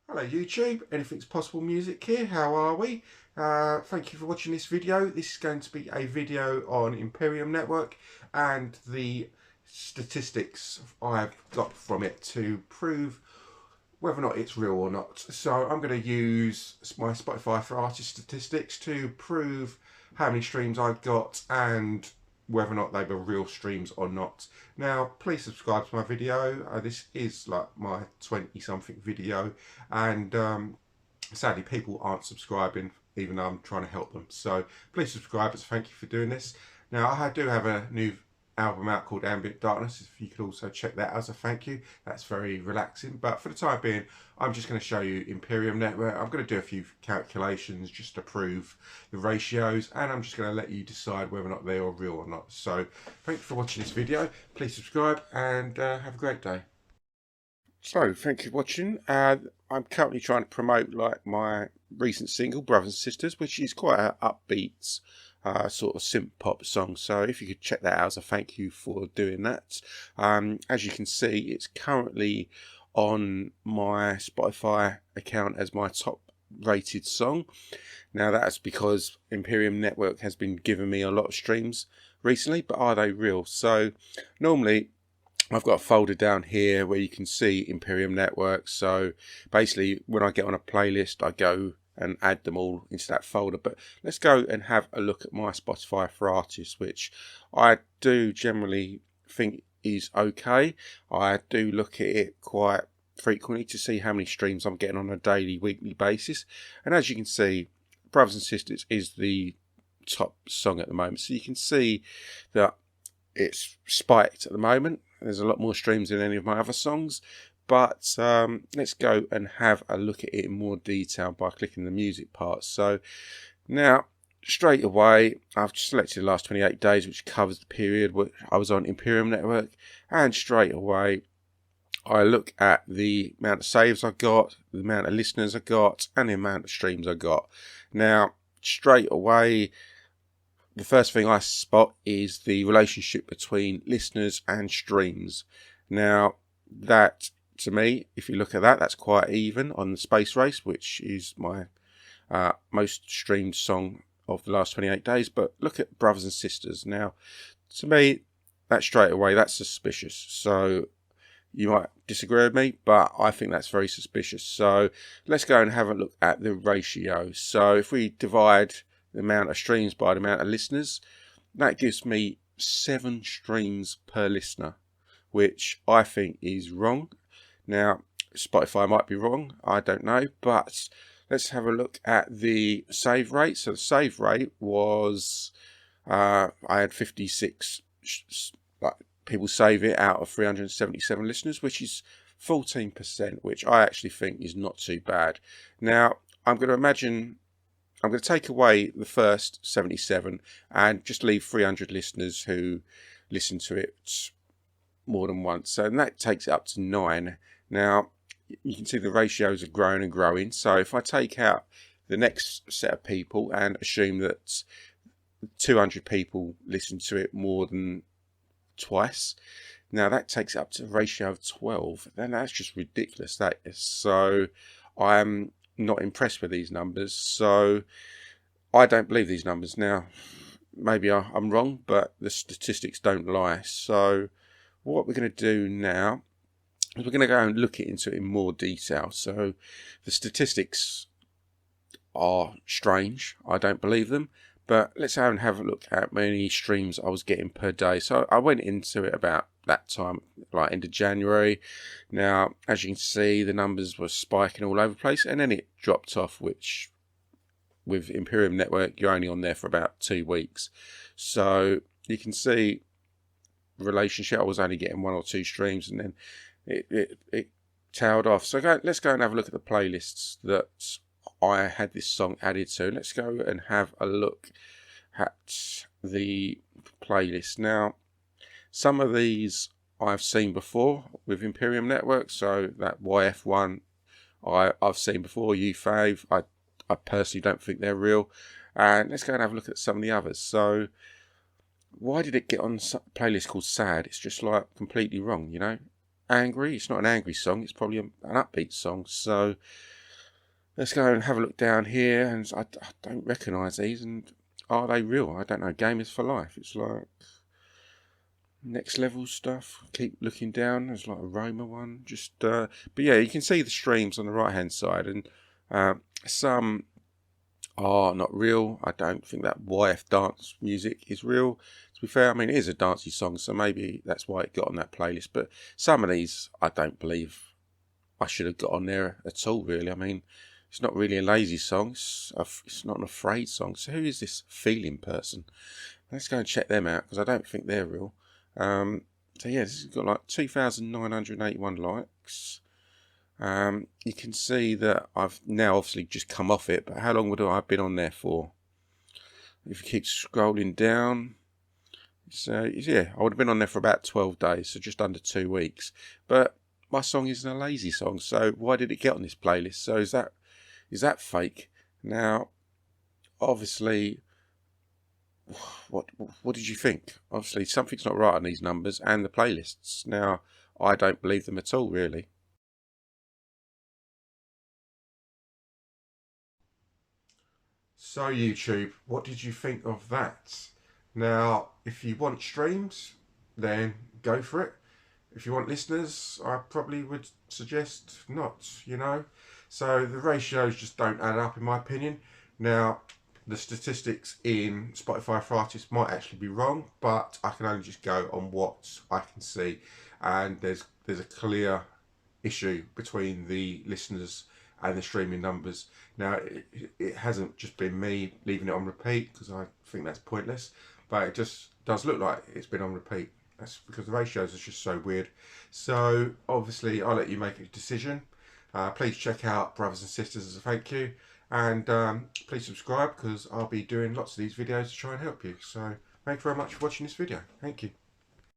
Hello YouTube, Anything's Possible Music here, how are we? Thank you for watching this video. This is going to be a video on Imperium Network and the statistics I've got from it to prove whether or not it's real or not. So I'm going to use my Spotify for Artist statistics to prove how many streams I've got and whether or not they were real streams or not. Now, please subscribe to my video. This is like my 20 something video, and sadly people aren't subscribing even though I'm trying to help them. So please subscribe, thank you for doing this. Now, I do have a new album out called Ambient Darkness. If you could also check that out as a thank you, that's very relaxing. But for the time being, I'm just going to show you Imperium Network. I'm going to do a few calculations just to prove the ratios, and I'm just going to let you decide whether or not they are real or not. So thank you for watching this video. Please subscribe and have a great day. So thank you for watching. I'm currently trying to promote like my recent single Brothers and Sisters, which is quite an upbeat sort of synth pop song. So if you could check that out as a thank you for doing that. As you can see, it's currently on my Spotify account as my top rated song. Now that's because Imperium Network has been giving me a lot of streams recently, but are they real? So normally I've got a folder down here where you can see Imperium Network. So basically when I get on a playlist, I go and add them all into that folder. But let's go and have a look at my Spotify for Artists, which I do generally think is okay. I do look at it quite frequently to see how many streams I'm getting on a daily, weekly basis. And as you can see, Brothers and Sisters is the top song at the moment. So you can see that it's spiked at the moment. There's a lot more streams than any of my other songs. But let's go and have a look at it in more detail by clicking the music part. So now, straight away, I've selected the last 28 days, which covers the period where I was on Imperium Network. And straight away, I look at the amount of saves I got, the amount of listeners I got, and the amount of streams I got. Now, straight away, the first thing I spot is the relationship between listeners and streams. Now, that, to me, if you look at that, that's quite even on the Space Race, which is my most streamed song of the last 28 days. But look at Brothers and Sisters. Now, to me, that straight away, that's suspicious. So you might disagree with me, but I think that's very suspicious. So let's go and have a look at the ratio. So if we divide the amount of streams by the amount of listeners, that gives me 7 streams per listener, which I think is wrong. Now, Spotify might be wrong, I don't know, but let's have a look at the save rate. So the save rate was, I had 56 people save it out of 377 listeners, which is 14%, which I actually think is not too bad. Now, I'm going to take away the first 77 and just leave 300 listeners who listen to it more than once. And that takes it up to 9. Now, you can see the ratios are growing and growing. So if I take out the next set of people and assume that 200 people listen to it more than twice, now that takes it up to a ratio of 12. Then that's just ridiculous, that is. So I'm not impressed with these numbers, so I don't believe these numbers. Now, maybe I'm wrong, but the statistics don't lie. So what we're going to do now is we're going to go and look into it in more detail. So the statistics are strange. I don't believe them. But let's go and have a look at how many streams I was getting per day. So I went into it about that time, like end of January. Now, as you can see, the numbers were spiking all over the place, and then it dropped off, which with Imperium Network, you're only on there for about 2 weeks. So you can see the relationship. I was only getting 1 or 2 streams, and then it tailed off. So let's go and have a look at the playlists that I had this song added to. Let's go and have a look at the playlist. Now, some of these I've seen before with Imperium Network. So that YF1 I've seen before. U5, I personally don't think they're real. And let's go and have a look at some of the others. So why did it get on a playlist called Sad? It's just like completely wrong, you know. Angry, it's not an angry song. It's probably an upbeat song. So Let's go and have a look down here, and I don't recognise these, and are they real? I don't know. Gamers for life. It's like next level stuff. Keep looking down. There's like a Roma one. But yeah, you can see the streams on the right hand side, and some are not real. I don't think that YF dance music is real. To be fair, I mean, it is a dancey song, so maybe that's why it got on that playlist. But some of these, I don't believe I should have got on there at all, really. I mean, it's not really a lazy song. It's not an afraid song. So who is this feeling person? Let's go and check them out, because I don't think they're real. So yeah, this has got like 2,981 likes. You can see that I've now obviously just come off it, but how long would I have been on there for? If you keep scrolling down, so yeah, I would have been on there for about 12 days, so just under 2 weeks. But my song isn't a lazy song, so why did it get on this playlist? So is that fake? Now, obviously, what did you think? Obviously, something's not right on these numbers and the playlists. Now, I don't believe them at all, really. So YouTube, what did you think of that? Now, if you want streams, then go for it. If you want listeners, I probably would suggest not, you know. So the ratios just don't add up in my opinion. Now, the statistics in Spotify for Artists might actually be wrong, but I can only just go on what I can see. And there's a clear issue between the listeners and the streaming numbers. Now, it hasn't just been me leaving it on repeat, because I think that's pointless, but it just does look like it's been on repeat. That's because the ratios are just so weird. So obviously I'll let you make a decision. Please check out Brothers and Sisters as a thank you, and please subscribe, because I'll be doing lots of these videos to try and help you. So thank you very much for watching this video. Thank you.